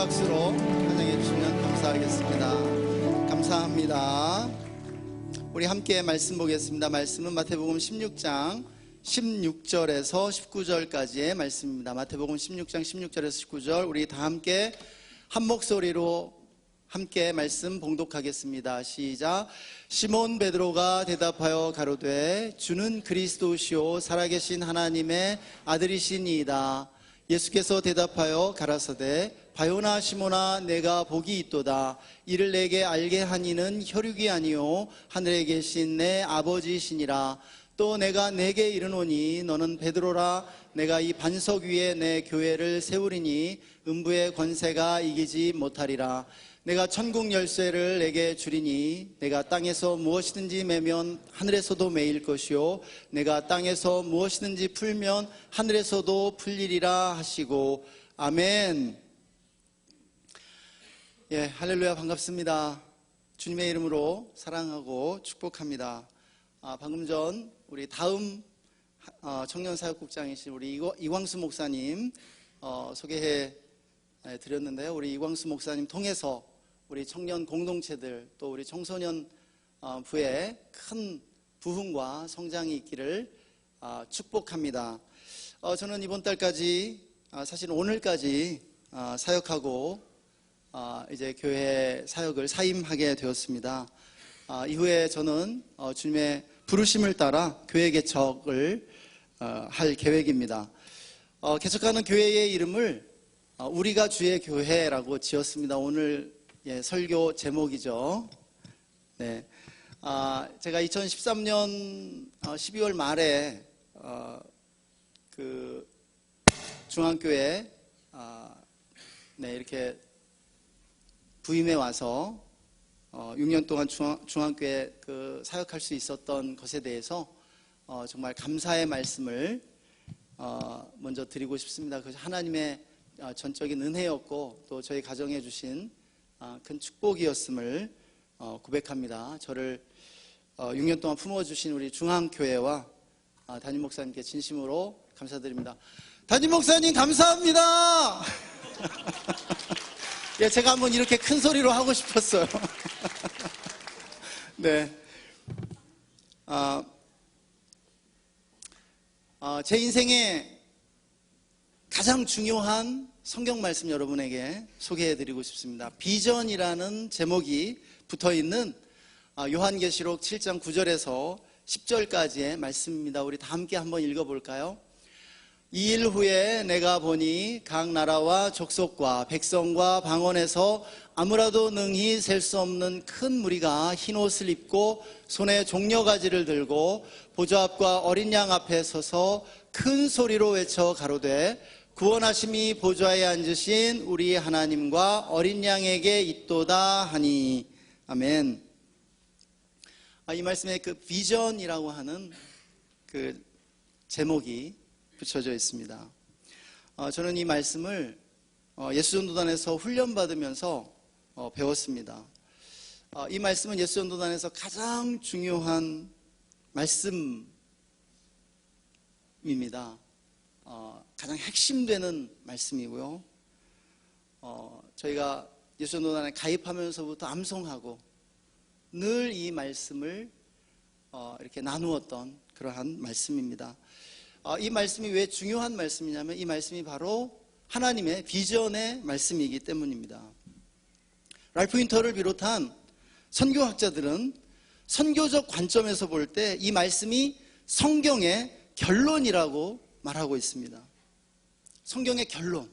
박수로 환영해 주시면 감사하겠습니다. 감사합니다. 우리 함께 말씀 보겠습니다. 말씀은 마태복음 16장 16절에서 19절까지의 말씀입니다. 마태복음 16장 16절에서 19절, 우리 다 함께 한 목소리로 함께 말씀 봉독하겠습니다. 시작. 시몬 베드로가 대답하여 가로되 주는 그리스도시요 살아계신 하나님의 아들이시니이다. 예수께서 대답하여 가라사대 바요나 시몬아 내가 복이 있도다. 이를 내게 알게 한 이는 혈육이 아니요 하늘에 계신 내 아버지시니라. 또 내가 내게 이르노니 너는 베드로라. 내가 이 반석 위에 내 교회를 세우리니 음부의 권세가 이기지 못하리라. 내가 천국 열쇠를 내게 주리니 내가 땅에서 무엇이든지 매면 하늘에서도 매일 것이요 내가 땅에서 무엇이든지 풀면 하늘에서도 풀리리라 하시고. 아멘. 예, 할렐루야. 반갑습니다. 주님의 이름으로 사랑하고 축복합니다. 방금 전 우리 다음 청년사역국장이신 우리 이광수 목사님 소개해 드렸는데요. 우리 이광수 목사님 통해서 우리 청년 공동체들 또 우리 청소년 부에 큰 부흥과 성장이 있기를 축복합니다. 저는 이번 달까지 사실 오늘까지 사역하고 이제 교회 사역을 사임하게 되었습니다. 이후에 저는 주님의 부르심을 따라 교회 개척을 할 계획입니다. 개척하는 교회의 이름을 우리가 주의 교회라고 지었습니다. 오늘 설교 제목이죠. 네, 제가 2013년 12월 말에 그 중앙교회 이렇게 부임해 와서 6년 동안 중앙교회 사역할 수 있었던 것에 대해서 정말 감사의 말씀을 먼저 드리고 싶습니다. 그것이 하나님의 전적인 은혜였고 또 저희 가정에 주신 큰 축복이었음을 고백합니다. 저를 6년 동안 품어주신 우리 중앙교회와 담임 목사님께 진심으로 감사드립니다. 담임 목사님 감사합니다. 예, 제가 한번 이렇게 큰 소리로 하고 싶었어요. 네. 제 인생에 가장 중요한 성경 말씀 여러분에게 소개해드리고 싶습니다. 비전이라는 제목이 붙어있는 요한계시록 7장 9절에서 10절까지의 말씀입니다. 우리 다 함께 한번 읽어볼까요? 2일 후에 내가 보니 각 나라와 족속과 백성과 방언에서 아무라도 능히 셀 수 없는 큰 무리가 흰옷을 입고 손에 종려가지를 들고 보좌 앞과 어린 양 앞에 서서 큰 소리로 외쳐 가로되 구원하심이 보좌에 앉으신 우리 하나님과 어린 양에게 있도다 하니. 아멘. 이 말씀에 그 비전이라고 하는 그 제목이 붙여져 있습니다. 저는 이 말씀을 예수전도단에서 훈련받으면서 배웠습니다. 이 말씀은 예수전도단에서 가장 중요한 말씀입니다. 가장 핵심되는 말씀이고요. 저희가 예수전도단에 가입하면서부터 암송하고 늘 이 말씀을 이렇게 나누었던 그러한 말씀입니다. 이 말씀이 왜 중요한 말씀이냐면 이 말씀이 바로 하나님의 비전의 말씀이기 때문입니다. 랄프 윈터를 비롯한 선교학자들은 선교적 관점에서 볼 때 이 말씀이 성경의 결론이라고 말하고 있습니다. 성경의 결론,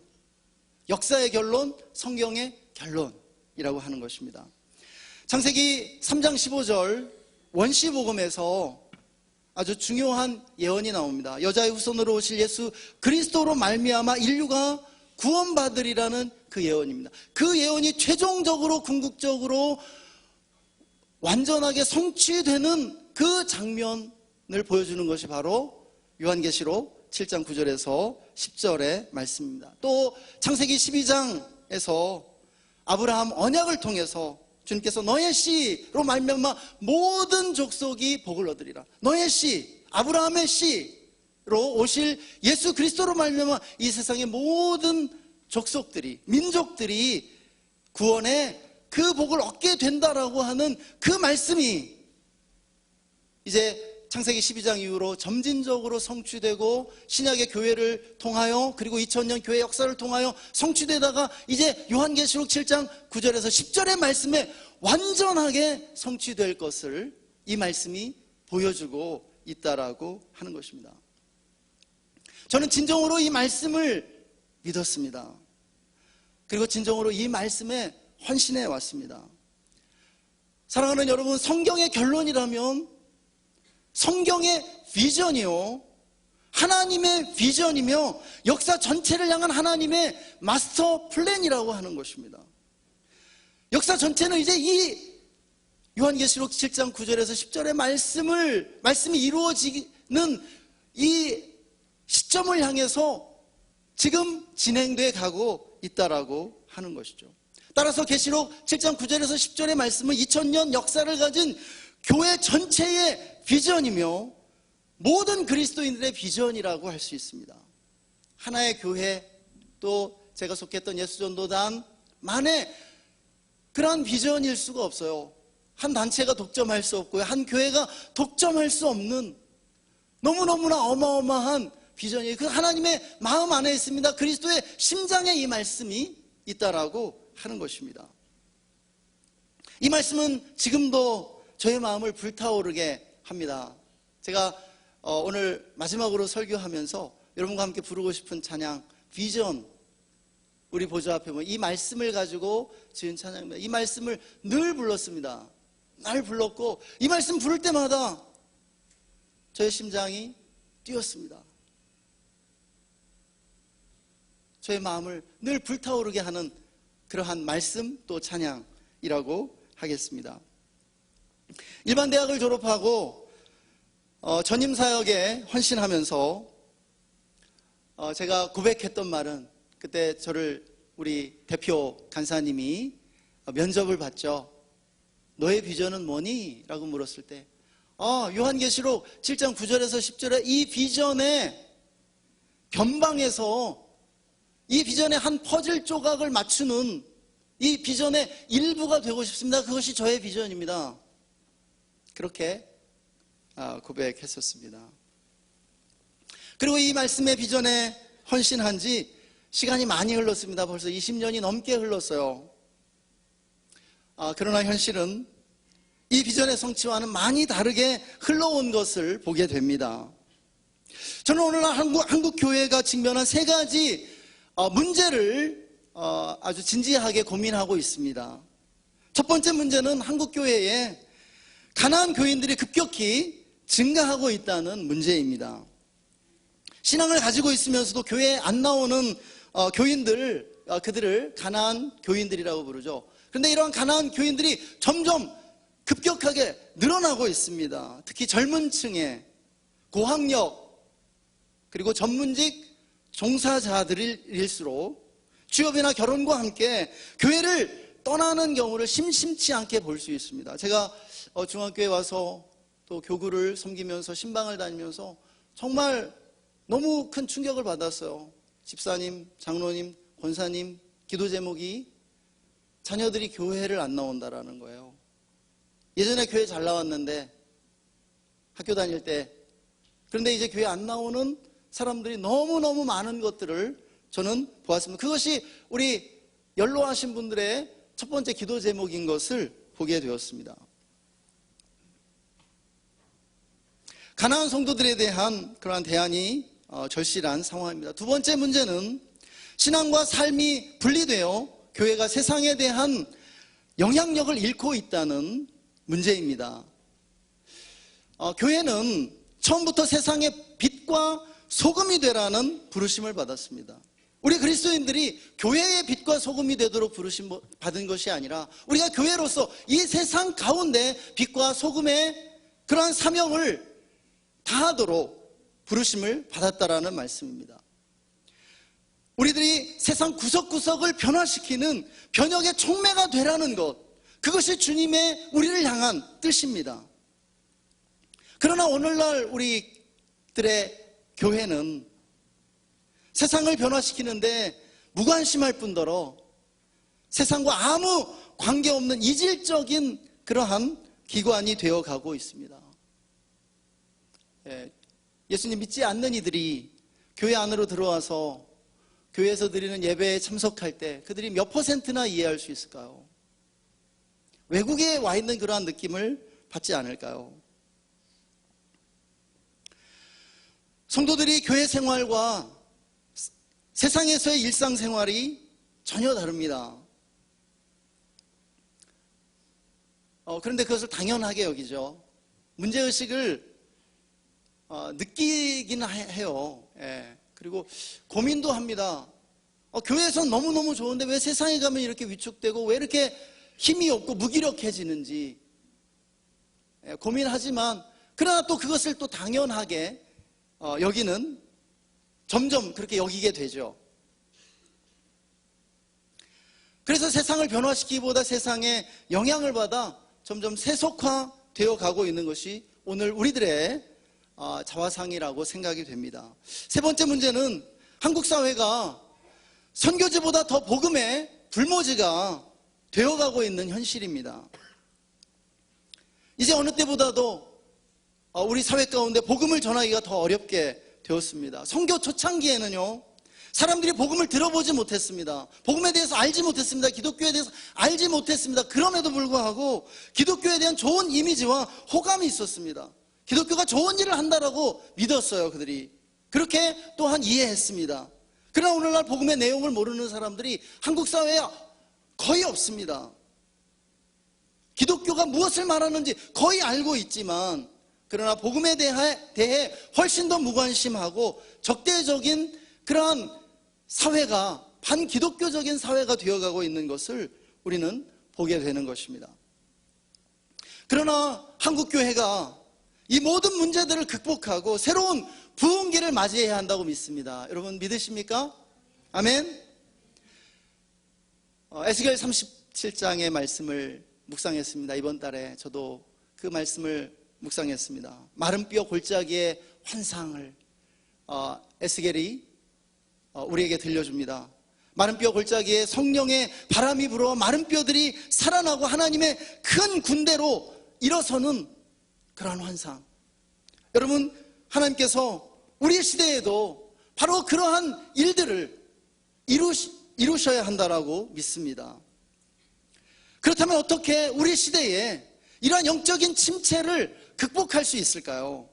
역사의 결론, 성경의 결론이라고 하는 것입니다. 창세기 3장 15절 원시복음에서 아주 중요한 예언이 나옵니다. 여자의 후손으로 오실 예수 그리스도로 말미암아 인류가 구원받으리라는 그 예언입니다. 그 예언이 최종적으로 궁극적으로 완전하게 성취되는 그 장면을 보여주는 것이 바로 요한계시록 7장 9절에서 10절의 말씀입니다. 또 창세기 12장에서 아브라함 언약을 통해서 주님께서 너의 씨로 말미암아 모든 족속이 복을 얻으리라. 너의 씨, 아브라함의 씨로 오실 예수 그리스도로 말미암아 이 세상의 모든 족속들이, 민족들이 구원의 그 복을 얻게 된다라고 하는 그 말씀이 이제 창세기 12장 이후로 점진적으로 성취되고 신약의 교회를 통하여 그리고 2000년 교회 역사를 통하여 성취되다가 이제 요한계시록 7장 9절에서 10절의 말씀에 완전하게 성취될 것을 이 말씀이 보여주고 있다라고 하는 것입니다. 저는 진정으로 이 말씀을 믿었습니다. 그리고 진정으로 이 말씀에 헌신해 왔습니다. 사랑하는 여러분, 성경의 결론이라면 성경의 비전이요, 하나님의 비전이며 역사 전체를 향한 하나님의 마스터 플랜이라고 하는 것입니다. 역사 전체는 이제 이 요한계시록 7장 9절에서 10절의 말씀이 이루어지는 이 시점을 향해서 지금 진행돼 가고 있다라고 하는 것이죠. 따라서 계시록 7장 9절에서 10절의 말씀은 2000년 역사를 가진 교회 전체의 비전이며 모든 그리스도인들의 비전이라고 할 수 있습니다. 하나의 교회, 또 제가 속했던 예수전도단만의 그러한 비전일 수가 없어요. 한 단체가 독점할 수 없고요, 한 교회가 독점할 수 없는 너무너무나 어마어마한 비전이 그 하나님의 마음 안에 있습니다. 그리스도의 심장에 이 말씀이 있다라고 하는 것입니다. 이 말씀은 지금도 저의 마음을 불타오르게 합니다. 제가 오늘 마지막으로 설교하면서 여러분과 함께 부르고 싶은 찬양, 비전, 우리 보좌 앞에 이 말씀을 가지고 지은 찬양입니다. 이 말씀을 늘 불렀습니다. 날 불렀고 이 말씀 부를 때마다 저의 심장이 뛰었습니다. 저의 마음을 늘 불타오르게 하는 그러한 말씀, 또 찬양이라고 하겠습니다. 일반 대학을 졸업하고 전임사역에 헌신하면서 제가 고백했던 말은, 그때 저를 우리 대표 간사님이 면접을 받죠. 너의 비전은 뭐니? 라고 물었을 때 요한계시록 7장 9절에서 10절에 이 비전의 변방에서 이 비전의 한 퍼즐 조각을 맞추는 이 비전의 일부가 되고 싶습니다. 그것이 저의 비전입니다. 그렇게 고백했었습니다. 그리고 이 말씀의 비전에 헌신한 지 시간이 많이 흘렀습니다. 벌써 20년이 넘게 흘렀어요. 그러나 현실은 이 비전의 성취와는 많이 다르게 흘러온 것을 보게 됩니다. 저는 오늘날 한국 교회가 직면한 세 가지 문제를 아주 진지하게 고민하고 있습니다. 첫 번째 문제는 한국 교회에 가난한 교인들이 급격히 증가하고 있다는 문제입니다. 신앙을 가지고 있으면서도 교회에 안 나오는 교인들, 그들을 가난한 교인들이라고 부르죠. 그런데 이러한 가난한 교인들이 점점 급격하게 늘어나고 있습니다. 특히 젊은 층에 고학력 그리고 전문직 종사자들일수록 취업이나 결혼과 함께 교회를 떠나는 경우를 심심치 않게 볼 수 있습니다. 제가 중학교에 와서 또 교구를 섬기면서 신방을 다니면서 정말 너무 큰 충격을 받았어요. 집사님, 장로님, 권사님 기도 제목이 자녀들이 교회를 안 나온다라는 거예요. 예전에 교회 잘 나왔는데 학교 다닐 때, 그런데 이제 교회 안 나오는 사람들이 너무너무 많은 것들을 저는 보았습니다. 그것이 우리 연로하신 분들의 첫 번째 기도 제목인 것을 보게 되었습니다. 가난한 성도들에 대한 그러한 대안이 절실한 상황입니다. 두 번째 문제는 신앙과 삶이 분리되어 교회가 세상에 대한 영향력을 잃고 있다는 문제입니다. 교회는 처음부터 세상의 빛과 소금이 되라는 부르심을 받았습니다. 우리 그리스도인들이 교회의 빛과 소금이 되도록 부르심 받은 것이 아니라 우리가 교회로서 이 세상 가운데 빛과 소금의 그러한 사명을 다하도록 부르심을 받았다라는 말씀입니다. 우리들이 세상 구석구석을 변화시키는 변혁의 촉매가 되라는 것, 그것이 주님의 우리를 향한 뜻입니다. 그러나 오늘날 우리들의 교회는 세상을 변화시키는데 무관심할 뿐더러 세상과 아무 관계없는 이질적인 그러한 기관이 되어가고 있습니다. 예수님 믿지 않는 이들이 교회 안으로 들어와서 교회에서 드리는 예배에 참석할 때 그들이 몇 %나 이해할 수 있을까요? 외국에 와 있는 그러한 느낌을 받지 않을까요? 성도들이 교회 생활과 세상에서의 일상생활이 전혀 다릅니다. 그런데 그것을 당연하게 여기죠. 문제의식을 느끼긴 해요. 그리고 고민도 합니다. 교회에서는 너무너무 좋은데 왜 세상에 가면 이렇게 위축되고 왜 이렇게 힘이 없고 무기력해지는지 고민하지만, 그러나 또 그것을 또 당연하게 여기는 점점 그렇게 여기게 되죠. 그래서 세상을 변화시키기보다 세상에 영향을 받아 점점 세속화되어 가고 있는 것이 오늘 우리들의 자화상이라고 생각이 됩니다. 세 번째 문제는 한국 사회가 선교지보다 더 복음의 불모지가 되어가고 있는 현실입니다. 이제 어느 때보다도 우리 사회 가운데 복음을 전하기가 더 어렵게 되었습니다. 선교 초창기에는요, 사람들이 복음을 들어보지 못했습니다. 복음에 대해서 알지 못했습니다. 기독교에 대해서 알지 못했습니다. 그럼에도 불구하고 기독교에 대한 좋은 이미지와 호감이 있었습니다. 기독교가 좋은 일을 한다라고 믿었어요. 그들이 그렇게 또한 이해했습니다. 그러나 오늘날 복음의 내용을 모르는 사람들이 한국 사회에 거의 없습니다. 기독교가 무엇을 말하는지 거의 알고 있지만, 그러나 복음에 대해 훨씬 더 무관심하고 적대적인 그러한 사회가, 반기독교적인 사회가 되어가고 있는 것을 우리는 보게 되는 것입니다. 그러나 한국교회가 이 모든 문제들을 극복하고 새로운 부흥기를 맞이해야 한다고 믿습니다. 여러분 믿으십니까? 아멘. 에스겔 37장의 말씀을 묵상했습니다. 이번 달에 저도 그 말씀을 묵상했습니다. 마른 뼈 골짜기의 환상을 에스겔이 우리에게 들려줍니다. 마른 뼈 골짜기에 성령의 바람이 불어 마른 뼈들이 살아나고 하나님의 큰 군대로 일어서는 그러한 환상. 여러분, 하나님께서 우리 시대에도 바로 그러한 일들을 이루셔야 한다라고 믿습니다. 그렇다면 어떻게 우리 시대에 이러한 영적인 침체를 극복할 수 있을까요?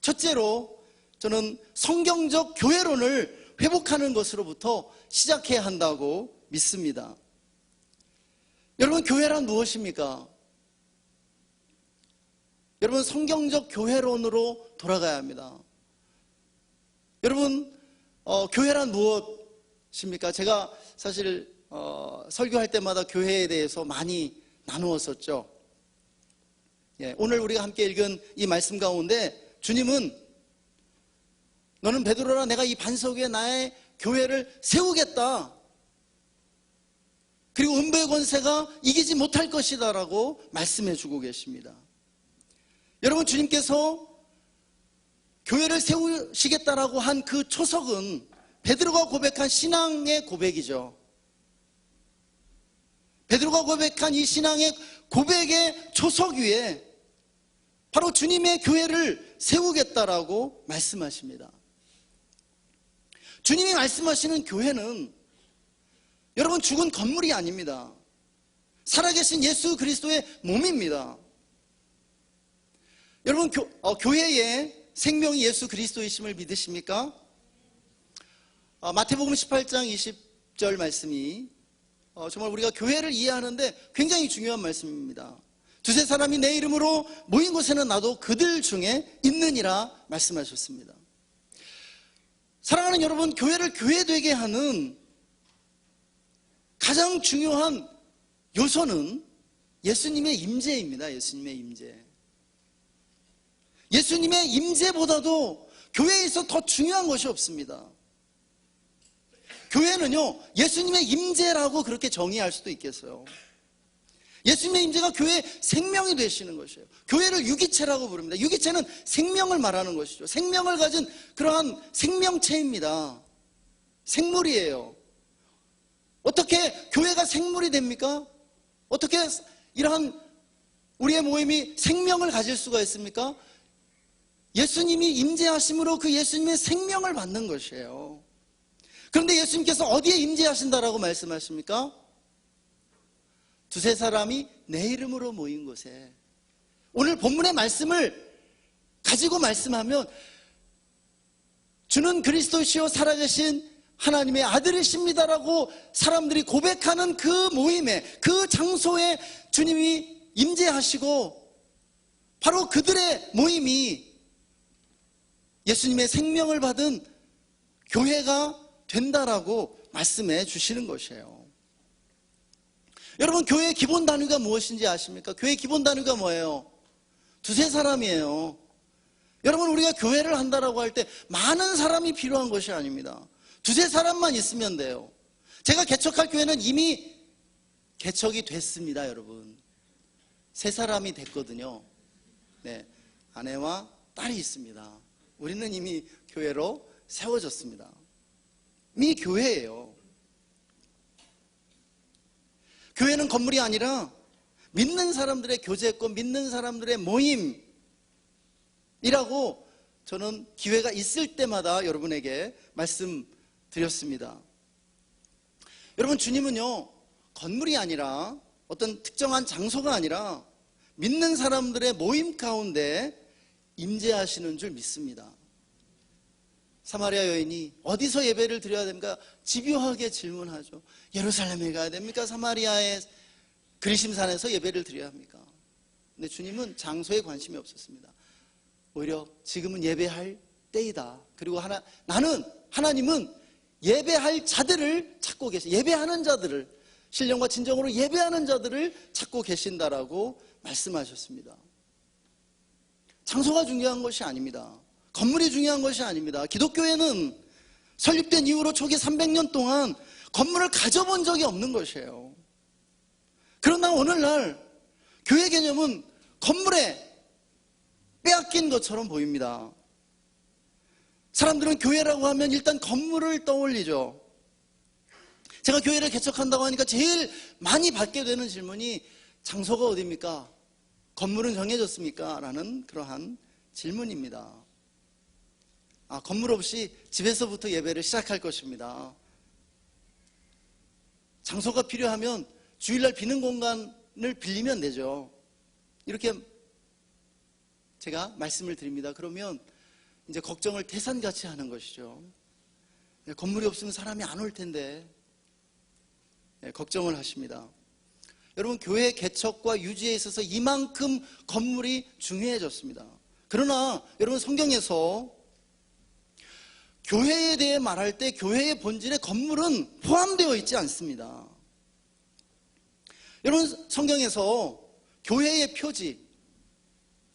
첫째로 저는 성경적 교회론을 회복하는 것으로부터 시작해야 한다고 믿습니다. 여러분, 교회란 무엇입니까? 여러분, 성경적 교회론으로 돌아가야 합니다. 여러분, 교회란 무엇입니까? 제가 사실 설교할 때마다 교회에 대해서 많이 나누었었죠. 오늘 우리가 함께 읽은 이 말씀 가운데 주님은 너는 베드로라, 내가 이 반석 위에 나의 교회를 세우겠다. 그리고 음부의 권세가 이기지 못할 것이다 라고 말씀해 주고 계십니다. 여러분, 주님께서 교회를 세우시겠다라고 한 그 초석은 베드로가 고백한 신앙의 고백이죠. 베드로가 고백한 이 신앙의 고백의 초석 위에 바로 주님의 교회를 세우겠다라고 말씀하십니다. 주님이 말씀하시는 교회는 여러분 죽은 건물이 아닙니다. 살아계신 예수 그리스도의 몸입니다. 여러분, 교회의 생명이 예수 그리스도이심을 믿으십니까? 마태복음 18장 20절 말씀이 정말 우리가 교회를 이해하는데 굉장히 중요한 말씀입니다. 두세 사람이 내 이름으로 모인 곳에는 나도 그들 중에 있느니라 말씀하셨습니다. 사랑하는 여러분, 교회를 교회되게 하는 가장 중요한 요소는 예수님의 임재입니다. 예수님의 임재. 예수님의 임재보다도 교회에 있어 더 중요한 것이 없습니다. 교회는요, 예수님의 임재라고 그렇게 정의할 수도 있겠어요. 예수님의 임재가 교회의 생명이 되시는 것이에요. 교회를 유기체라고 부릅니다. 유기체는 생명을 말하는 것이죠. 생명을 가진 그러한 생명체입니다. 생물이에요. 어떻게 교회가 생물이 됩니까? 어떻게 이러한 우리의 모임이 생명을 가질 수가 있습니까? 예수님이 임재하심으로 그 예수님의 생명을 받는 것이에요. 그런데 예수님께서 어디에 임재하신다라고 말씀하십니까? 두세 사람이 내 이름으로 모인 곳에. 오늘 본문의 말씀을 가지고 말씀하면 주는 그리스도시요 살아계신 하나님의 아들이십니다라고 사람들이 고백하는 그 모임에, 그 장소에 주님이 임재하시고 바로 그들의 모임이 예수님의 생명을 받은 교회가 된다라고 말씀해 주시는 것이에요. 여러분, 교회의 기본 단위가 무엇인지 아십니까? 교회의 기본 단위가 뭐예요? 두세 사람이에요. 여러분, 우리가 교회를 한다라고 할 때 많은 사람이 필요한 것이 아닙니다. 두세 사람만 있으면 돼요. 제가 개척할 교회는 이미 개척이 됐습니다, 여러분. 세 사람이 됐거든요. 네, 아내와 딸이 있습니다. 우리는 이미 교회로 세워졌습니다. 이미 교회예요. 교회는 건물이 아니라 믿는 사람들의 교제권, 믿는 사람들의 모임이라고 저는 기회가 있을 때마다 여러분에게 말씀드렸습니다. 여러분, 주님은요, 건물이 아니라 어떤 특정한 장소가 아니라 믿는 사람들의 모임 가운데 임재하시는 줄 믿습니다. 사마리아 여인이 어디서 예배를 드려야 됩니까? 집요하게 질문하죠. 예루살렘에 가야 됩니까? 사마리아의 그리심산에서 예배를 드려야 합니까? 근데 주님은 장소에 관심이 없었습니다. 오히려 지금은 예배할 때이다. 그리고 하나님은 예배할 자들을 찾고 예배하는 자들을, 신령과 진정으로 예배하는 자들을 찾고 계신다라고 말씀하셨습니다. 장소가 중요한 것이 아닙니다. 건물이 중요한 것이 아닙니다. 기독교회는 설립된 이후로 초기 300년 동안 건물을 가져본 적이 없는 것이에요. 그러나 오늘날 교회 개념은 건물에 빼앗긴 것처럼 보입니다. 사람들은 교회라고 하면 일단 건물을 떠올리죠. 제가 교회를 개척한다고 하니까 제일 많이 받게 되는 질문이 장소가 어디입니까? 건물은 정해졌습니까? 라는 그러한 질문입니다. 건물 없이 집에서부터 예배를 시작할 것입니다. 장소가 필요하면 주일날 비는 공간을 빌리면 되죠. 이렇게 제가 말씀을 드립니다. 그러면 이제 걱정을 태산같이 하는 것이죠. 건물이 없으면 사람이 안 올 텐데 걱정을 하십니다. 여러분, 교회 개척과 유지에 있어서 이만큼 건물이 중요해졌습니다. 그러나 여러분, 성경에서 교회에 대해 말할 때 교회의 본질에 건물은 포함되어 있지 않습니다. 여러분, 성경에서 교회의 표지,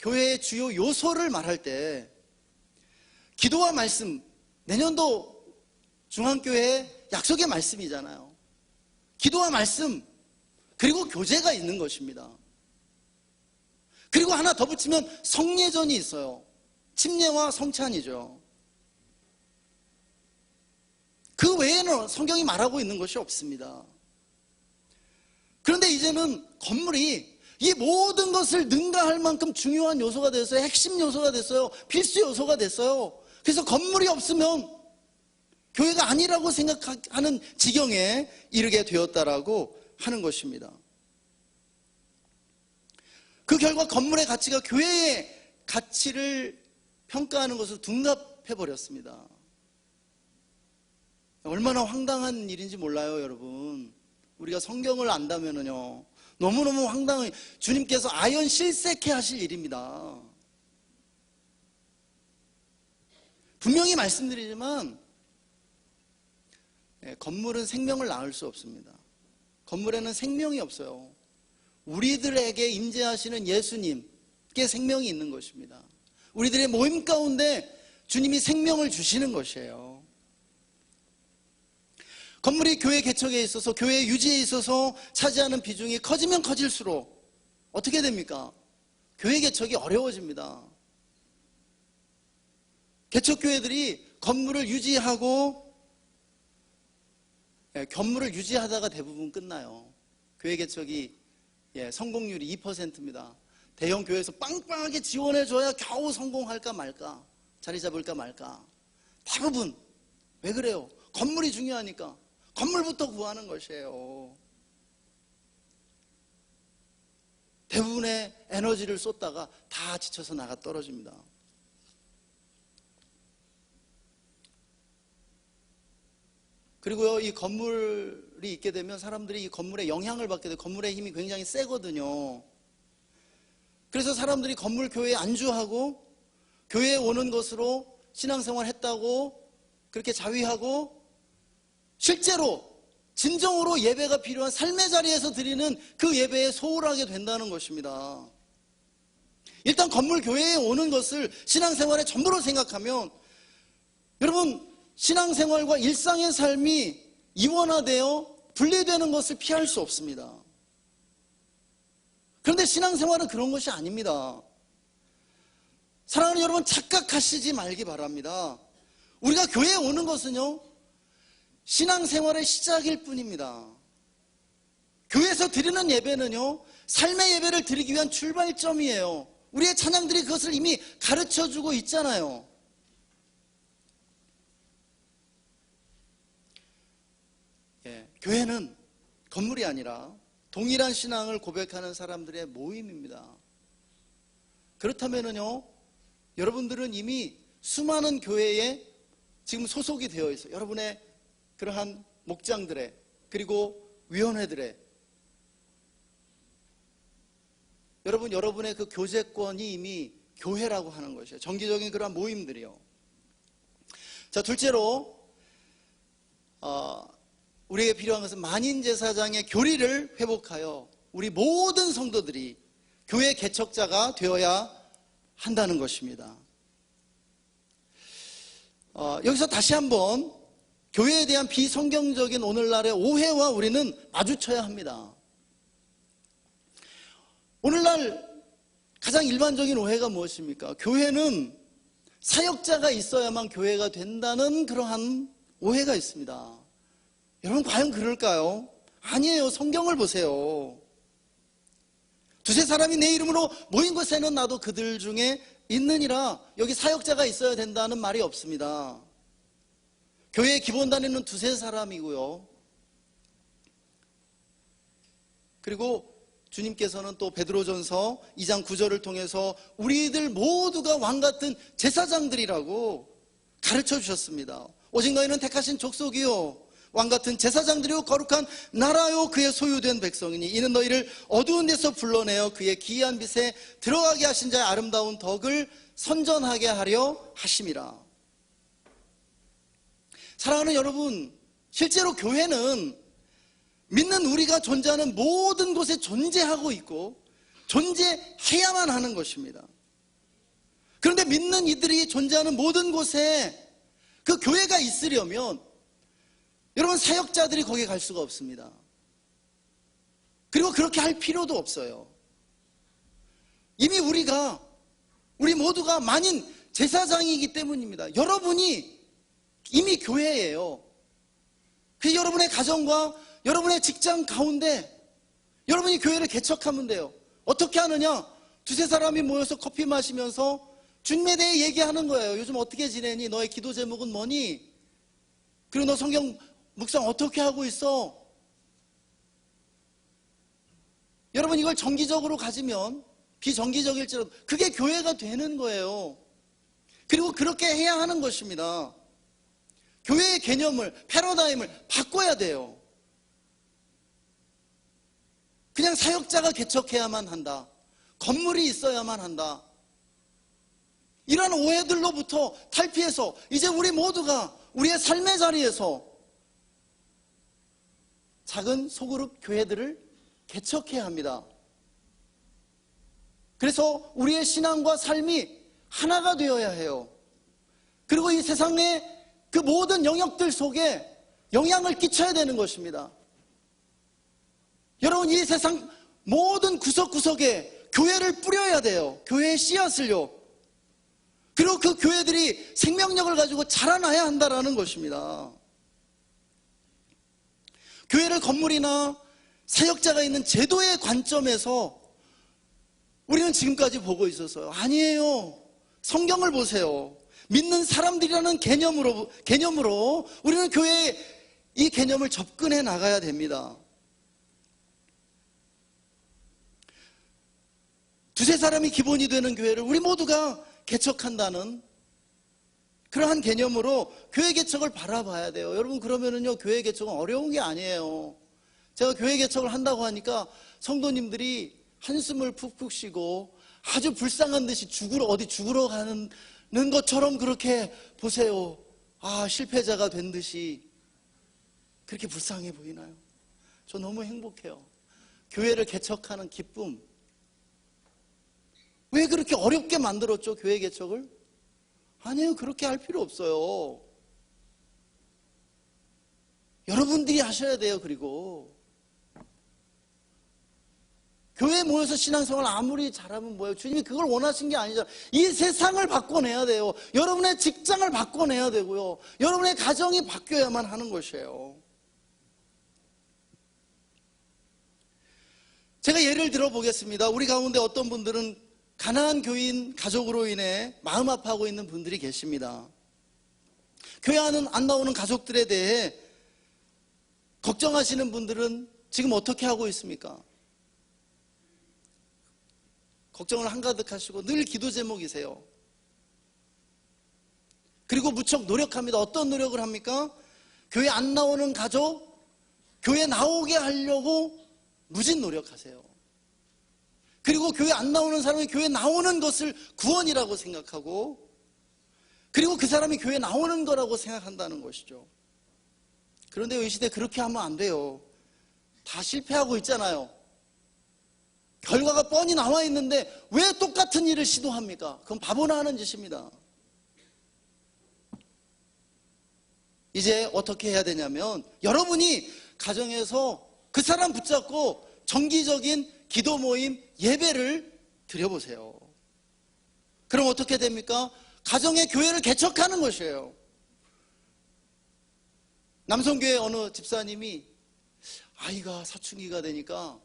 교회의 주요 요소를 말할 때 기도와 말씀, 내년도 중앙교회 약속의 말씀이잖아요. 기도와 말씀, 그리고 교제가 있는 것입니다. 그리고 하나 더 붙이면 성례전이 있어요. 침례와 성찬이죠. 그 외에는 성경이 말하고 있는 것이 없습니다. 그런데 이제는 건물이 이 모든 것을 능가할 만큼 중요한 요소가 됐어요. 핵심 요소가 됐어요. 필수 요소가 됐어요. 그래서 건물이 없으면 교회가 아니라고 생각하는 지경에 이르게 되었다라고 하는 것입니다. 그 결과 건물의 가치가 교회의 가치를 평가하는 것을 둔갑해버렸습니다. 얼마나 황당한 일인지 몰라요, 여러분. 우리가 성경을 안다면은요, 너무너무 황당해. 주님께서 아연 실색해 하실 일입니다. 분명히 말씀드리지만 건물은 생명을 낳을 수 없습니다. 건물에는 생명이 없어요. 우리들에게 임재하시는 예수님께 생명이 있는 것입니다. 우리들의 모임 가운데 주님이 생명을 주시는 것이에요. 건물이 교회 개척에 있어서, 교회 유지에 있어서 차지하는 비중이 커지면 커질수록 어떻게 됩니까? 교회 개척이 어려워집니다. 개척교회들이 건물을 유지하고 견물을 유지하다가 대부분 끝나요. 교회 개척이 성공률이 2%입니다. 대형 교회에서 빵빵하게 지원해줘야 겨우 성공할까 말까, 자리 잡을까 말까. 대부분 왜 그래요? 건물이 중요하니까 건물부터 구하는 것이에요. 대부분의 에너지를 쏟다가 다 지쳐서 나가 떨어집니다. 그리고요, 이 건물이 있게 되면 사람들이 이 건물에 영향을 받게 돼요. 건물의 힘이 굉장히 세거든요. 그래서 사람들이 건물 교회에 안주하고 교회에 오는 것으로 신앙생활 했다고 그렇게 자위하고, 실제로 진정으로 예배가 필요한 삶의 자리에서 드리는 그 예배에 소홀하게 된다는 것입니다. 일단 건물 교회에 오는 것을 신앙생활의 전부로 생각하면, 여러분, 신앙생활과 일상의 삶이 이원화되어 분리되는 것을 피할 수 없습니다. 그런데 신앙생활은 그런 것이 아닙니다. 사랑하는 여러분, 착각하시지 말기 바랍니다. 우리가 교회에 오는 것은요, 신앙생활의 시작일 뿐입니다. 교회에서 드리는 예배는요, 삶의 예배를 드리기 위한 출발점이에요. 우리의 찬양들이 그것을 이미 가르쳐주고 있잖아요. 교회는 건물이 아니라 동일한 신앙을 고백하는 사람들의 모임입니다. 그렇다면요, 여러분들은 이미 수많은 교회에 지금 소속이 되어 있어요. 여러분의 그러한 목장들의, 그리고 위원회들의, 여러분의 그 교제권이 이미 교회라고 하는 것이에요. 정기적인 그러한 모임들이요. 자, 둘째로 우리에게 필요한 것은 만인제사장의 교리를 회복하여 우리 모든 성도들이 교회 개척자가 되어야 한다는 것입니다. 여기서 다시 한번 교회에 대한 비성경적인 오늘날의 오해와 우리는 마주쳐야 합니다. 오늘날 가장 일반적인 오해가 무엇입니까? 교회는 사역자가 있어야만 교회가 된다는 그러한 오해가 있습니다. 여러분, 과연 그럴까요? 아니에요. 성경을 보세요. 두세 사람이 내 이름으로 모인 곳에는 나도 그들 중에 있느니라. 여기 사역자가 있어야 된다는 말이 없습니다. 교회의 기본 단위는 두세 사람이고요. 그리고 주님께서는 또 베드로전서 2장 9절을 통해서 우리들 모두가 왕같은 제사장들이라고 가르쳐 주셨습니다. 오직 너희는 택하신 족속이요 왕같은 제사장들이요 거룩한 나라요 그의 소유된 백성이니 이는 너희를 어두운 데서 불러내어 그의 기이한 빛에 들어가게 하신 자의 아름다운 덕을 선전하게 하려 하심이라. 사랑하는 여러분, 실제로 교회는 믿는 우리가 존재하는 모든 곳에 존재하고 있고 존재해야만 하는 것입니다. 그런데 믿는 이들이 존재하는 모든 곳에 그 교회가 있으려면 여러분, 사역자들이 거기에 갈 수가 없습니다. 그리고 그렇게 할 필요도 없어요. 이미 우리 모두가 만인 제사장이기 때문입니다. 여러분이 이미 교회예요. 그 여러분의 가정과 여러분의 직장 가운데 여러분이 교회를 개척하면 돼요. 어떻게 하느냐? 두세 사람이 모여서 커피 마시면서 주님에 대해 얘기하는 거예요. 요즘 어떻게 지내니? 너의 기도 제목은 뭐니? 그리고 너 성경 묵상 어떻게 하고 있어? 여러분, 이걸 정기적으로 가지면 비정기적일지라도 그게 교회가 되는 거예요. 그리고 그렇게 해야 하는 것입니다. 교회의 개념을, 패러다임을 바꿔야 돼요. 그냥 사역자가 개척해야만 한다, 건물이 있어야만 한다, 이런 오해들로부터 탈피해서 이제 우리 모두가 우리의 삶의 자리에서 작은 소그룹 교회들을 개척해야 합니다. 그래서 우리의 신앙과 삶이 하나가 되어야 해요. 그리고 이 세상의 그 모든 영역들 속에 영향을 끼쳐야 되는 것입니다. 여러분, 이 세상 모든 구석구석에 교회를 뿌려야 돼요. 교회의 씨앗을요. 그리고 그 교회들이 생명력을 가지고 자라나야 한다는 것입니다. 교회를 건물이나 사역자가 있는 제도의 관점에서 우리는 지금까지 보고 있었어요. 아니에요. 성경을 보세요. 믿는 사람들이라는 개념으로 우리는 교회에 이 개념을 접근해 나가야 됩니다. 두세 사람이 기본이 되는 교회를 우리 모두가 개척한다는 그러한 개념으로 교회 개척을 바라봐야 돼요. 여러분, 그러면은요, 교회 개척은 어려운 게 아니에요. 제가 교회 개척을 한다고 하니까 성도님들이 한숨을 푹푹 쉬고 아주 불쌍한 듯이 어디 죽으러 가는 것처럼 그렇게 보세요. 아, 실패자가 된 듯이 그렇게 불쌍해 보이나요? 저 너무 행복해요. 교회를 개척하는 기쁨. 왜 그렇게 어렵게 만들었죠, 교회 개척을? 아니에요, 그렇게 할 필요 없어요. 여러분들이 하셔야 돼요. 그리고 교회에 모여서 신앙생활 아무리 잘하면 뭐예요? 주님이 그걸 원하신 게 아니잖아요. 이 세상을 바꿔내야 돼요. 여러분의 직장을 바꿔내야 되고요. 여러분의 가정이 바뀌어야만 하는 것이에요. 제가 예를 들어 보겠습니다. 우리 가운데 어떤 분들은 가난한 교인 가족으로 인해 마음 아파하고 있는 분들이 계십니다. 교회 안 나오는 가족들에 대해 걱정하시는 분들은 지금 어떻게 하고 있습니까? 걱정을 한가득 하시고 늘 기도 제목이세요. 그리고 무척 노력합니다. 어떤 노력을 합니까? 교회 안 나오는 가족, 교회 나오게 하려고 무진 노력하세요. 그리고 교회 안 나오는 사람이 교회 나오는 것을 구원이라고 생각하고, 그리고 그 사람이 교회 나오는 거라고 생각한다는 것이죠. 그런데 이 시대 그렇게 하면 안 돼요. 다 실패하고 있잖아요. 결과가 뻔히 나와 있는데 왜 똑같은 일을 시도합니까? 그건 바보나 하는 짓입니다. 이제 어떻게 해야 되냐면, 여러분이 가정에서 그 사람 붙잡고 정기적인 기도 모임, 예배를 드려보세요. 그럼 어떻게 됩니까? 가정의 교회를 개척하는 것이에요. 남성교회 어느 집사님이 아이가 사춘기가 되니까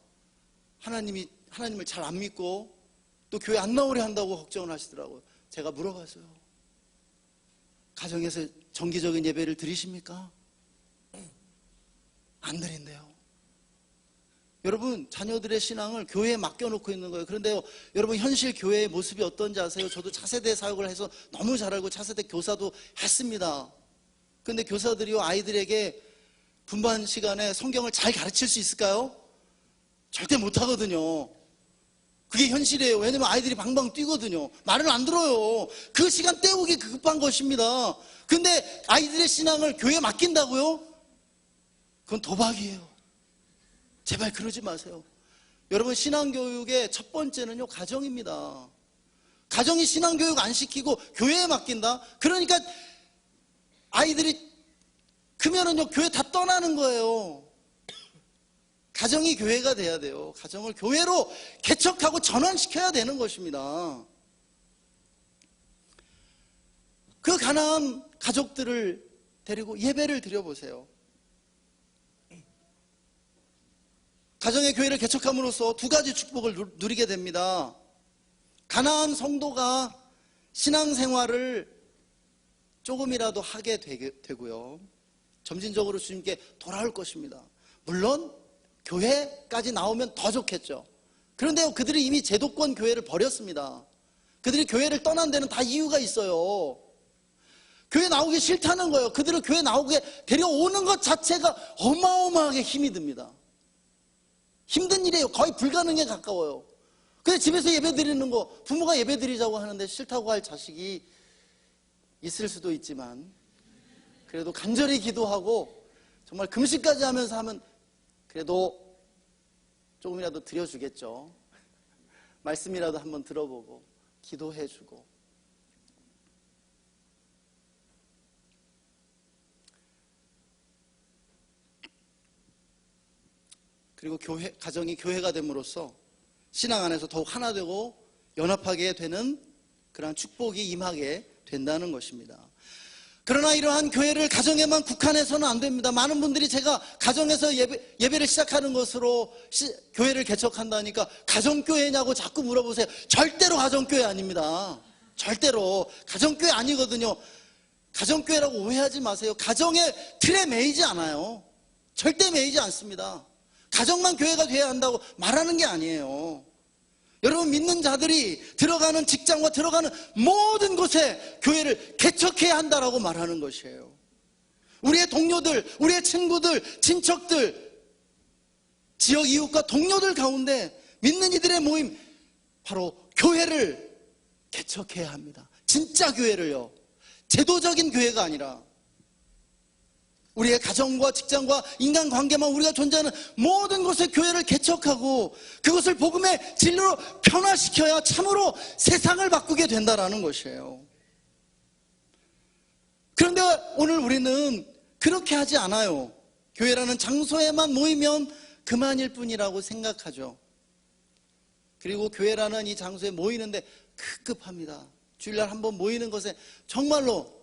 하나님을 잘 안 믿고 또 교회 안 나오려 한다고 걱정을 하시더라고요. 제가 물어봤어요. 가정에서 정기적인 예배를 드리십니까? 안 드린대요. 여러분, 자녀들의 신앙을 교회에 맡겨놓고 있는 거예요. 그런데요, 여러분, 현실 교회의 모습이 어떤지 아세요? 저도 차세대 사역을 해서 너무 잘 알고 차세대 교사도 했습니다. 그런데 교사들이요, 아이들에게 분반 시간에 성경을 잘 가르칠 수 있을까요? 절대 못하거든요. 그게 현실이에요. 왜냐면 아이들이 방방 뛰거든요. 말을 안 들어요. 그 시간 때우기 급한 것입니다. 근데 아이들의 신앙을 교회에 맡긴다고요? 그건 도박이에요. 제발 그러지 마세요. 여러분, 신앙교육의 첫 번째는요, 가정입니다. 가정이 신앙교육 안 시키고 교회에 맡긴다? 그러니까 아이들이 크면은요, 교회 다 떠나는 거예요. 가정이 교회가 돼야 돼요. 가정을 교회로 개척하고 전환시켜야 되는 것입니다. 그 가난한 가족들을 데리고 예배를 드려보세요. 가정의 교회를 개척함으로써 두 가지 축복을 누리게 됩니다. 가난한 성도가 신앙생활을 조금이라도 하게 되고요. 점진적으로 주님께 돌아올 것입니다. 물론 교회까지 나오면 더 좋겠죠. 그런데 그들이 이미 제도권 교회를 버렸습니다. 그들이 교회를 떠난 데는 다 이유가 있어요. 교회 나오기 싫다는 거예요. 그들을 교회 나오게 데려오는 것 자체가 어마어마하게 힘이 듭니다. 힘든 일이에요. 거의 불가능에 가까워요. 근데 집에서 예배 드리는 거, 부모가 예배 드리자고 하는데 싫다고 할 자식이 있을 수도 있지만, 그래도 간절히 기도하고 정말 금식까지 하면서 하면 그래도 조금이라도 드려주겠죠. 말씀이라도 한번 들어보고 기도해주고. 그리고 가정이 교회가 됨으로써 신앙 안에서 더욱 하나 되고 연합하게 되는 그러한 축복이 임하게 된다는 것입니다. 그러나 이러한 교회를 가정에만 국한해서는 안 됩니다. 많은 분들이 제가 가정에서 예배를 시작하는 것으로 교회를 개척한다니까 가정교회냐고 자꾸 물어보세요. 절대로 가정교회 아닙니다. 절대로 가정교회 아니거든요. 가정교회라고 오해하지 마세요. 가정의 틀에 매이지 않아요. 절대 매이지 않습니다. 가정만 교회가 돼야 한다고 말하는 게 아니에요. 여러분, 믿는 자들이 들어가는 직장과 들어가는 모든 곳에 교회를 개척해야 한다라고 말하는 것이에요. 우리의 동료들, 우리의 친구들, 친척들, 지역 이웃과 동료들 가운데 믿는 이들의 모임, 바로 교회를 개척해야 합니다. 진짜 교회를요. 제도적인 교회가 아니라 우리의 가정과 직장과 인간관계만 우리가 존재하는 모든 곳에 교회를 개척하고 그것을 복음의 진리로 변화시켜야 참으로 세상을 바꾸게 된다는 것이에요. 그런데 오늘 우리는 그렇게 하지 않아요. 교회라는 장소에만 모이면 그만일 뿐이라고 생각하죠. 그리고 교회라는 이 장소에 모이는데 급급합니다. 주일날 한번 모이는 것에 정말로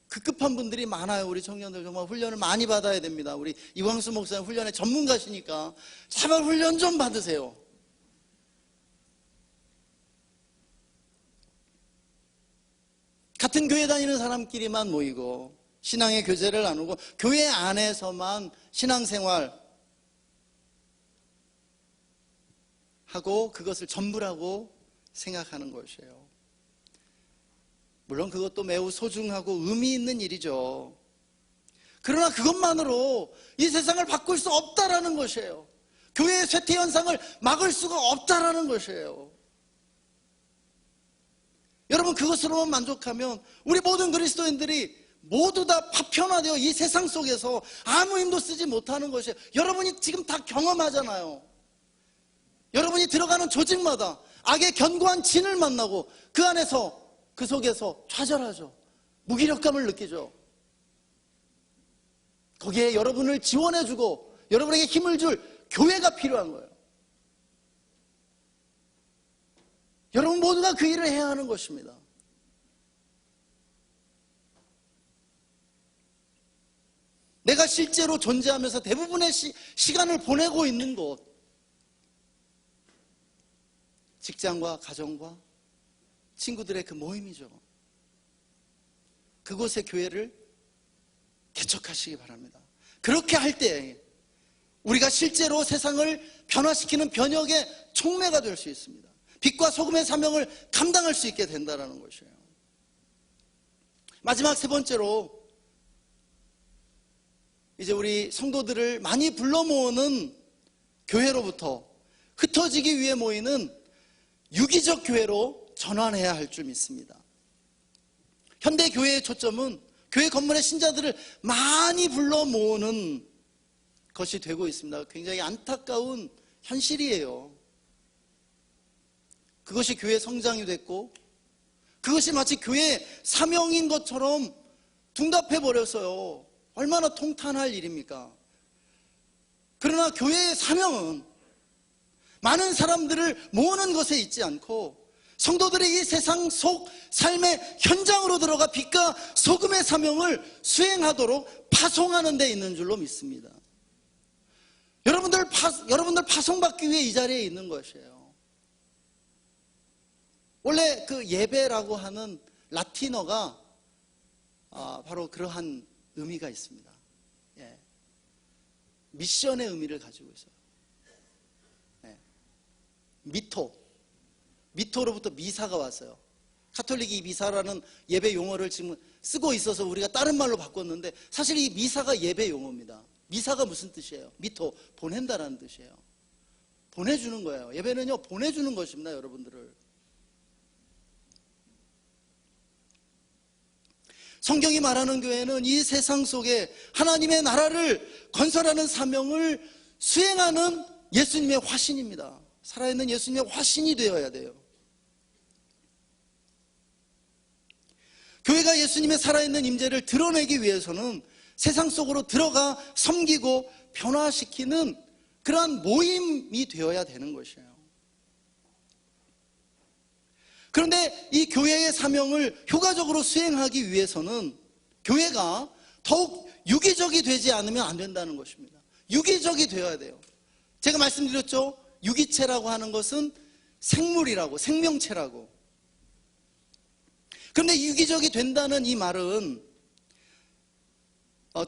급급한 분들이 많아요. 우리 청년들 정말 훈련을 많이 받아야 됩니다. 우리 이광수 목사님 훈련의 전문가시니까 제발 훈련 좀 받으세요. 같은 교회 다니는 사람끼리만 모이고 신앙의 교제를 나누고 교회 안에서만 신앙생활 하고 그것을 전부라고 생각하는 것이에요. 물론 그것도 매우 소중하고 의미 있는 일이죠. 그러나 그것만으로 이 세상을 바꿀 수 없다라는 것이에요. 교회의 쇠퇴 현상을 막을 수가 없다라는 것이에요. 여러분, 그것으로만 만족하면 우리 모든 그리스도인들이 모두 다 파편화되어 이 세상 속에서 아무 힘도 쓰지 못하는 것이에요. 여러분이 지금 다 경험하잖아요. 여러분이 들어가는 조직마다 악의 견고한 진을 만나고 그 안에서 그 속에서 좌절하죠. 무기력감을 느끼죠. 거기에 여러분을 지원해주고 여러분에게 힘을 줄 교회가 필요한 거예요. 여러분 모두가 그 일을 해야 하는 것입니다. 내가 실제로 존재하면서 대부분의 시간을 보내고 있는 곳, 직장과 가정과 친구들의 그 모임이죠. 그곳에 교회를 개척하시기 바랍니다. 그렇게 할 때 우리가 실제로 세상을 변화시키는 변혁의 촉매가 될 수 있습니다. 빛과 소금의 사명을 감당할 수 있게 된다는 것이에요. 마지막 세 번째로 이제 우리 성도들을 많이 불러 모으는 교회로부터 흩어지기 위해 모이는 유기적 교회로 전환해야 할 줄 믿습니다. 현대 교회의 초점은 교회 건물의 신자들을 많이 불러 모으는 것이 되고 있습니다. 굉장히 안타까운 현실이에요. 그것이 교회 성장이 됐고 그것이 마치 교회의 사명인 것처럼 둔갑해버렸어요. 얼마나 통탄할 일입니까? 그러나 교회의 사명은 많은 사람들을 모으는 것에 있지 않고 성도들의 이 세상 속 삶의 현장으로 들어가 빛과 소금의 사명을 수행하도록 파송하는 데 있는 줄로 믿습니다. 여러분들 파송받기 위해 이 자리에 있는 것이에요. 원래 그 예배라고 하는 라틴어가 바로 그러한 의미가 있습니다. 예. 미션의 의미를 가지고 있어요. 예. 미토로부터 미사가 왔어요. 카톨릭이 미사라는 예배 용어를 지금 쓰고 있어서 우리가 다른 말로 바꿨는데 사실 이 미사가 예배 용어입니다. 미사가 무슨 뜻이에요? 미토, 보낸다라는 뜻이에요. 보내주는 거예요. 예배는요, 보내주는 것입니다, 여러분들을. 성경이 말하는 교회는 이 세상 속에 하나님의 나라를 건설하는 사명을 수행하는 예수님의 화신입니다. 살아있는 예수님의 화신이 되어야 돼요. 교회가 예수님의 살아있는 임재를 드러내기 위해서는 세상 속으로 들어가 섬기고 변화시키는 그러한 모임이 되어야 되는 것이에요. 그런데 이 교회의 사명을 효과적으로 수행하기 위해서는 교회가 더욱 유기적이 되지 않으면 안 된다는 것입니다. 유기적이 되어야 돼요. 제가 말씀드렸죠. 유기체라고 하는 것은 생물이라고, 생명체라고. 그런데 유기적이 된다는 이 말은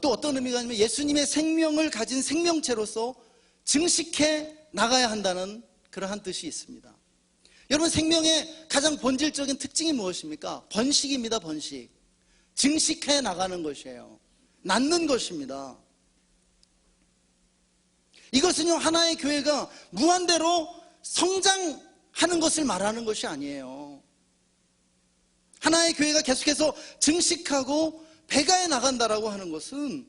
또 어떤 의미가 있냐면 예수님의 생명을 가진 생명체로서 증식해 나가야 한다는 그러한 뜻이 있습니다. 여러분, 생명의 가장 본질적인 특징이 무엇입니까? 번식입니다. 번식. 증식해 나가는 것이에요. 낳는 것입니다. 이것은요, 하나의 교회가 무한대로 성장하는 것을 말하는 것이 아니에요. 하나의 교회가 계속해서 증식하고 배가해 나간다라고 하는 것은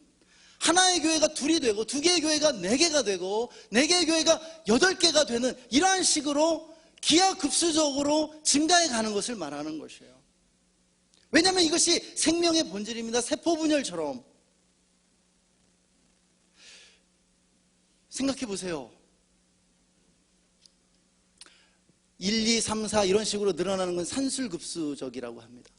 하나의 교회가 둘이 되고 두 개의 교회가 네 개가 되고 네 개의 교회가 8개가 되는 이러한 식으로 기하급수적으로 증가해 가는 것을 말하는 것이에요. 왜냐하면 이것이 생명의 본질입니다. 세포분열처럼. 생각해 보세요. 1, 2, 3, 4 이런 식으로 늘어나는 건 산술급수적이라고 합니다.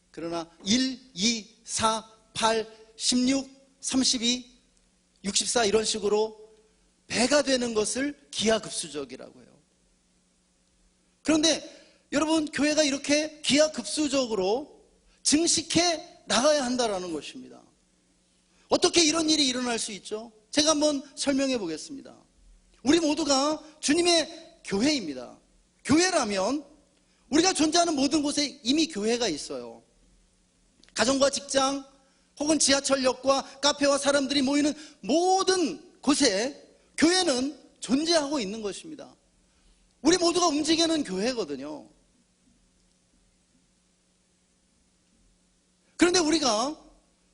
그러나 1, 2, 4, 8, 16, 32, 64 이런 식으로 배가 되는 것을 기하급수적이라고 해요. 그런데 여러분, 교회가 이렇게 기하급수적으로 증식해 나가야 한다는 것입니다. 어떻게 이런 일이 일어날 수 있죠? 제가 한번 설명해 보겠습니다. 우리 모두가 주님의 교회입니다. 교회라면 우리가 존재하는 모든 곳에 이미 교회가 있어요. 가정과 직장 혹은 지하철역과 카페와 사람들이 모이는 모든 곳에 교회는 존재하고 있는 것입니다. 우리 모두가 움직이는 교회거든요. 그런데 우리가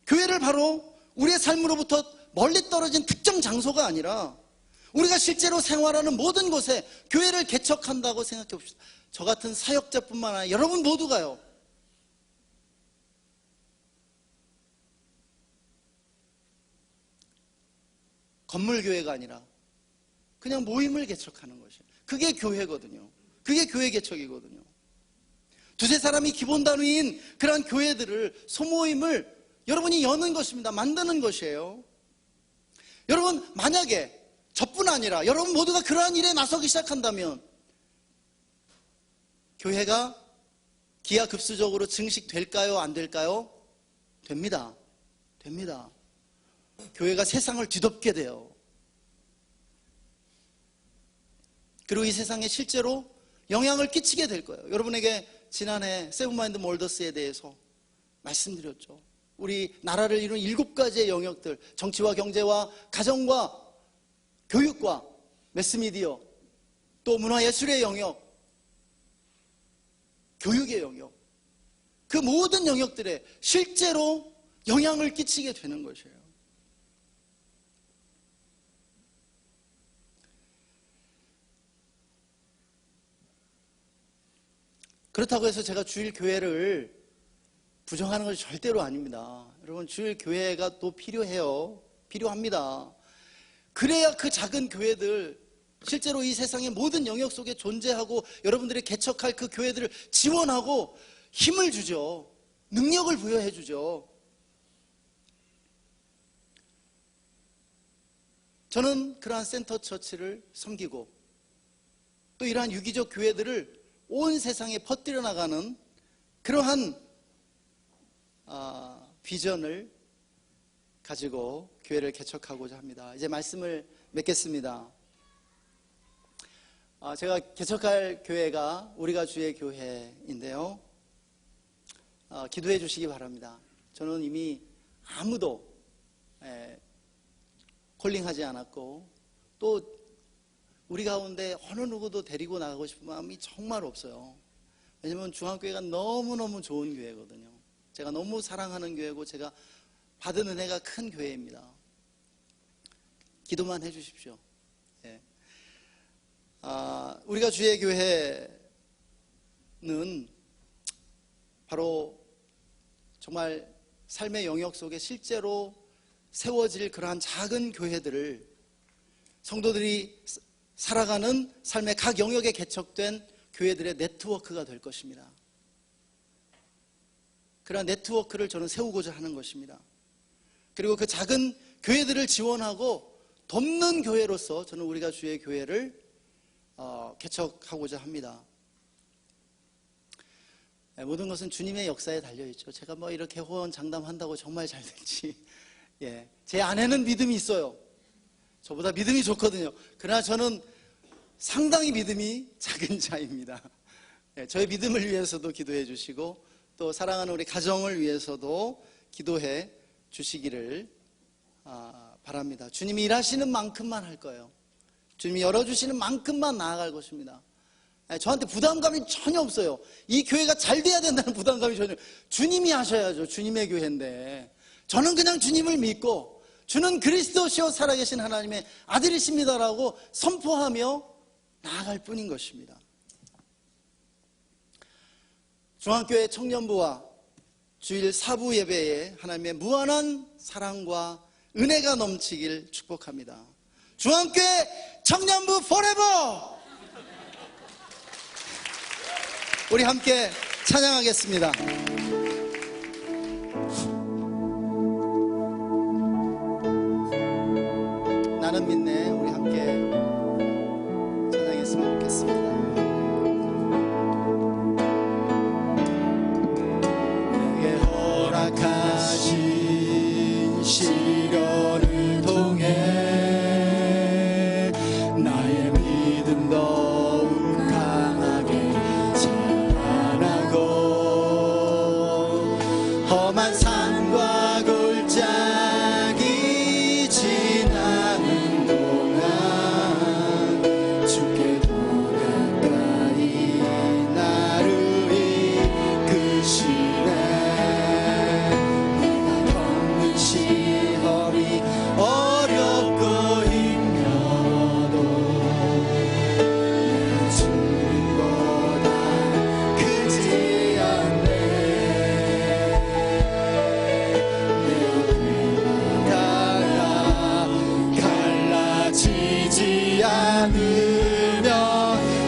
교회를 바로 우리의 삶으로부터 멀리 떨어진 특정 장소가 아니라 우리가 실제로 생활하는 모든 곳에 교회를 개척한다고 생각해 봅시다. 저 같은 사역자뿐만 아니라 여러분 모두가요. 건물교회가 아니라 그냥 모임을 개척하는 것이에요. 그게 교회거든요. 그게 교회 개척이거든요. 두세 사람이 기본 단위인 그러한 교회들을, 소모임을 여러분이 여는 것입니다. 만드는 것이에요. 여러분, 만약에 저뿐 아니라 여러분 모두가 그러한 일에 나서기 시작한다면 교회가 기하급수적으로 증식될까요? 안 될까요? 됩니다. 됩니다. 교회가 세상을 뒤덮게 돼요. 그리고 이 세상에 실제로 영향을 끼치게 될 거예요. 여러분에게 지난해 세븐마인드 몰더스에 대해서 말씀드렸죠. 우리 나라를 이루는 7가지의 영역들, 정치와 경제와 가정과 교육과 매스미디어, 또 문화예술의 영역, 교육의 영역, 그 모든 영역들에 실제로 영향을 끼치게 되는 것이에요. 그렇다고 해서 제가 주일 교회를 부정하는 것이 절대로 아닙니다. 여러분, 주일 교회가 또 필요해요. 필요합니다. 그래야 그 작은 교회들, 실제로 이 세상의 모든 영역 속에 존재하고 여러분들이 개척할 그 교회들을 지원하고 힘을 주죠. 능력을 부여해 주죠. 저는 그러한 센터 처치를 섬기고 또 이러한 유기적 교회들을 온 세상에 퍼뜨려 나가는 그러한 비전을 가지고 교회를 개척하고자 합니다. 이제 말씀을 맺겠습니다. 제가 개척할 교회가 우리가 주의 교회인데요. 기도해 주시기 바랍니다. 저는 이미 아무도 콜링하지 않았고 또 우리 가운데 어느 누구도 데리고 나가고 싶은 마음이 정말 없어요. 왜냐하면 중앙교회가 너무너무 좋은 교회거든요. 제가 너무 사랑하는 교회고 제가 받은 은혜가 큰 교회입니다. 기도만 해주십시오. 예. 우리가 주의 교회는 바로 정말 삶의 영역 속에 실제로 세워질 그러한 작은 교회들을 성도들이 살아가는 삶의 각 영역에 개척된 교회들의 네트워크가 될 것입니다. 그런 네트워크를 저는 세우고자 하는 것입니다. 그리고 그 작은 교회들을 지원하고 돕는 교회로서 저는 우리가 주의 교회를 개척하고자 합니다. 모든 것은 주님의 역사에 달려있죠. 제가 뭐 이렇게 호언 장담한다고 정말 잘 될지, 제 안에는 믿음이 있어요. 저보다 믿음이 좋거든요. 그러나 저는 상당히 믿음이 작은 자입니다. 저의 믿음을 위해서도 기도해 주시고 또 사랑하는 우리 가정을 위해서도 기도해 주시기를 바랍니다. 주님이 일하시는 만큼만 할 거예요. 주님이 열어주시는 만큼만 나아갈 것입니다. 저한테 부담감이 전혀 없어요. 이 교회가 잘 돼야 된다는 부담감이 전혀. 주님이 하셔야죠. 주님의 교회인데 저는 그냥 주님을 믿고 주는 그리스도시요 살아계신 하나님의 아들이십니다라고 선포하며 나아갈 뿐인 것입니다. 중앙교회 청년부와 주일 사부 예배에 하나님의 무한한 사랑과 은혜가 넘치길 축복합니다. 중앙교회 청년부 forever! 우리 함께 찬양하겠습니다. 나는 믿네. 우리 함께 찬양했으면 좋겠습니다. 내게 허락하신 시련을 통해 나의 믿음 더욱 강하게 자라나고 험한 산과 골짜기 지나는 동안 주께 더 가까이 나를 이끄시네. 내가 겪는 시험이 어렵고 힘겨워도 내가 주님보다 크지 않네. 내 어깨가 갈라지지 않으면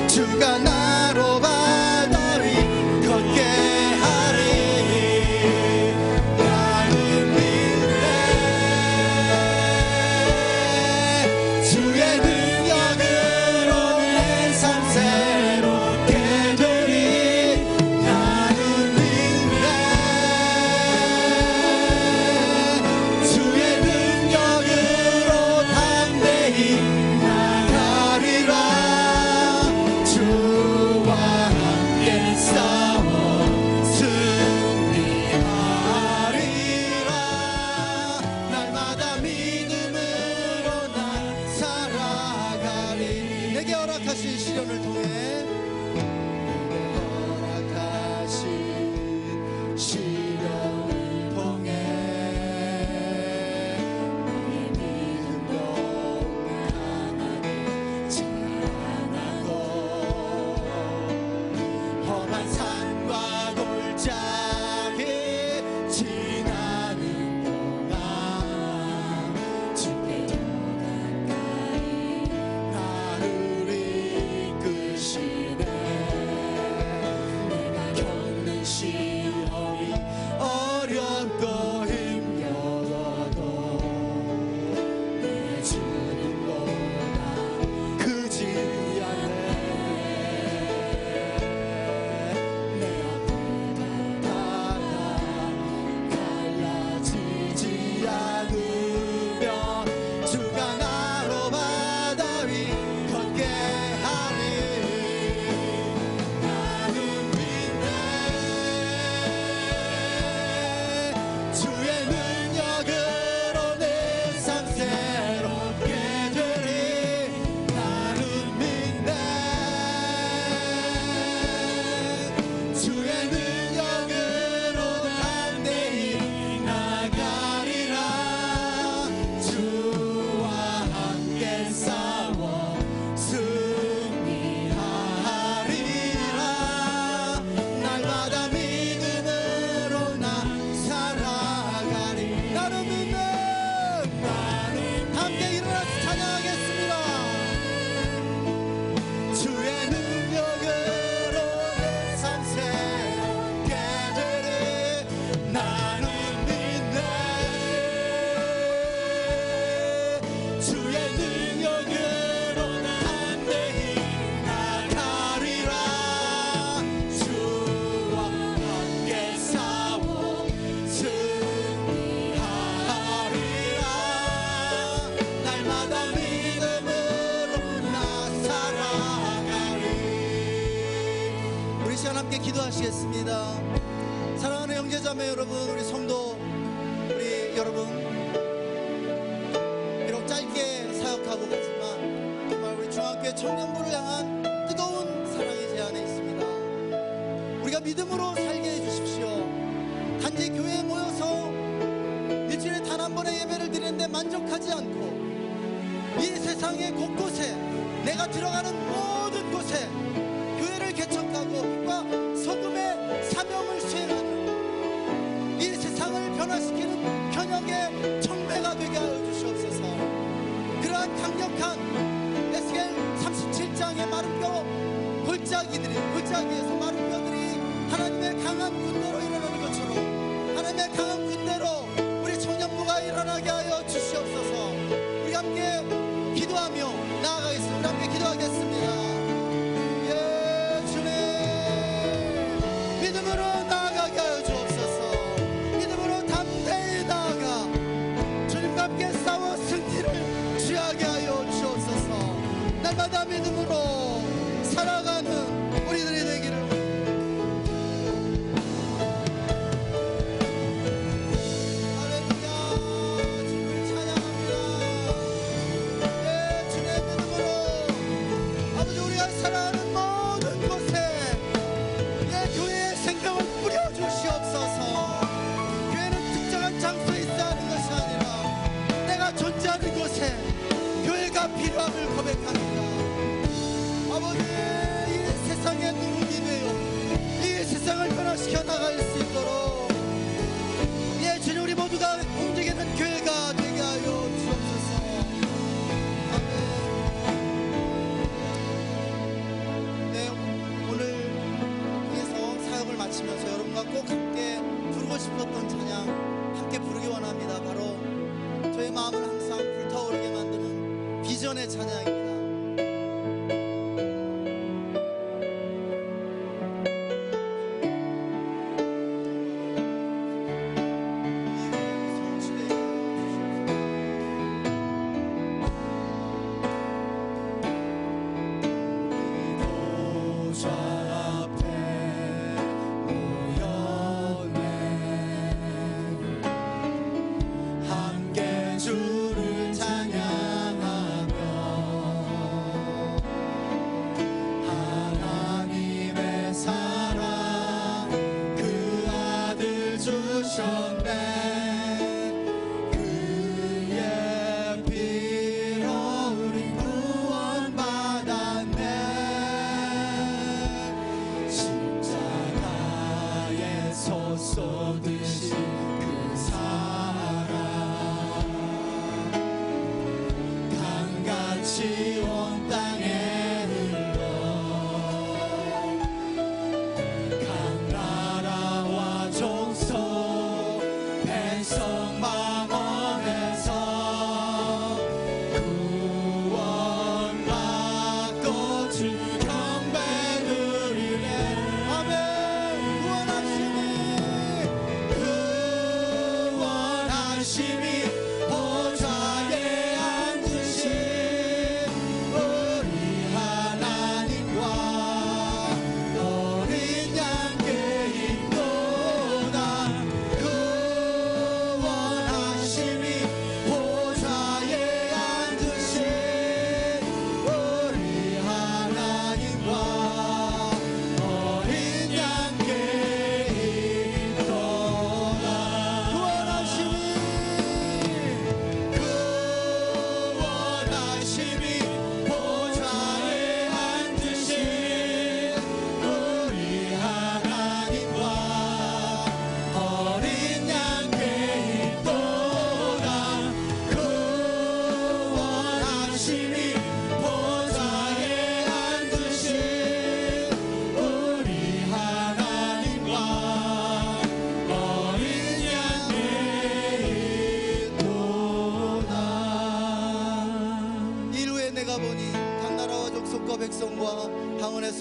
주가 나로 바다 위 걷게 하리. 나는 믿네. 주의 능력으로 내 삶 새롭게 되리. 나는 믿네. 주의 능력으로 담대히 나가리라. 주와 함께 싸워 승리하리라. 날마다 믿음으로 난 살아가리. 내게 허락하신 시련을 통해 내게 허락하신 시련을 통해 나의 믿음도 강하게 자라나고 험한 산과 골짜기 지나는 동안 주께 더 가까이 나를 이끄시네. 함께 기도하시겠습니다. 사랑하는 형제자매 여러분, 우리 성도, 우리 여러분, 비록 짧게 사역하고 가지만 정말 우리 중학교의 청년부를 향한 뜨거운 사랑이 제 안에 있습니다. 우리가 믿음으로 살게 해주십시오. 단지 교회에 모여서 일주일에 단 한 번의 예배를 드리는데 만족하지 않고 이 세상의 곳곳에, 내가 들어가는 모든 곳에 교회를 개척하고 빛과 소금의 사명을 수행하는 이 세상을 변화시키는 현역의 청매가 되게 하여 주시옵소서. 그러한 강력한 에스겔 37장의 마른 뼈 골짜기에서 마른 뼈들이 하나님의 강한 군대로 일어나는 것처럼 하나님의 강한 군대로 우리 청년부가 일어나게 하여 주시옵소서. 우리 함께 기도하며 나아가겠습니다. 우리 함께 기도하겠습니다. 예, 주님, 믿음으로 나아가게 하여 주옵소서. 믿음으로 담대히 나아가 주님과 함께 싸워 승리를 취하게 하여 주옵소서. 날마다 믿음으로 살아가는 우리들이 되기를 필요함을 고백합니다. 아버지, 이 세상의 누룩이 되어 이 세상을 변화시켜 나갈 수 있도록 예, 주님, 우리 모두가 움직이는 교회가 되게 하여 주옵소서. 아멘. 네, 오늘 통해서 사역을 마치면서 여러분과 꼭 함께 부르고 싶었던 찬양 함께 부르기 원합니다. 바로 저의 마음을 항상 불타오르게 만드는 비전의 찬양입니다.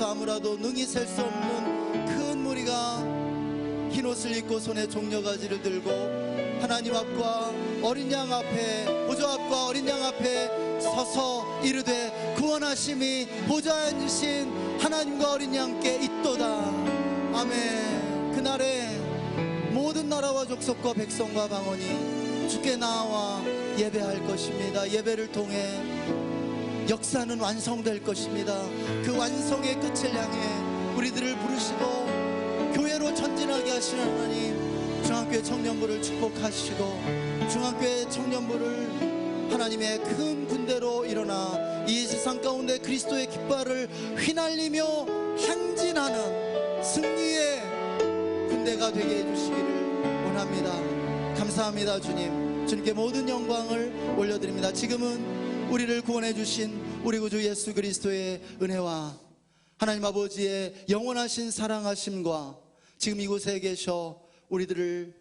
아무라도 능히 셀 수 없는 큰 무리가 흰옷을 입고 손에 종려가지를 들고 하나님 앞과 어린 양 앞에, 보좌 앞과 어린 양 앞에 서서 이르되 구원하심이 보좌에 앉으신 하나님과 어린 양께 있도다. 아멘. 그날에 모든 나라와 족속과 백성과 방언이 주께 나와 예배할 것입니다. 예배를 통해 역사는 완성될 것입니다. 그 완성의 끝을 향해 우리들을 부르시고 교회로 전진하게 하시는 하나님, 중앙교회 청년부를 축복하시고 중앙교회 청년부를 하나님의 큰 군대로 일어나 이 세상 가운데 그리스도의 깃발을 휘날리며 행진하는 승리의 군대가 되게 해주시기를 원합니다. 감사합니다. 주님께 모든 영광을 올려드립니다. 지금은 우리를 구원해 주신 우리 구주 예수 그리스도의 은혜와 하나님 아버지의 영원하신 사랑하심과 지금 이곳에 계셔 우리들을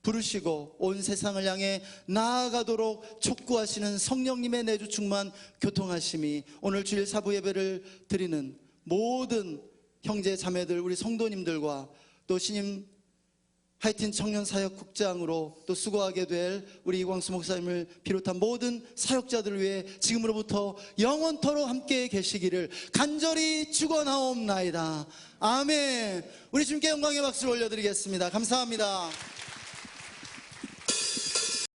부르시고 온 세상을 향해 나아가도록 촉구하시는 성령님의 내주 충만 교통하심이 오늘 주일 사부 예배를 드리는 모든 형제 자매들, 우리 성도님들과 또 신임 하이틴 청년사역국장으로 또 수고하게 될 우리 이광수 목사님을 비롯한 모든 사역자들을 위해 지금으로부터 영원토록 함께 계시기를 간절히 축원하옵나이다. 아멘. 우리 주님께 영광의 박수를 올려드리겠습니다. 감사합니다.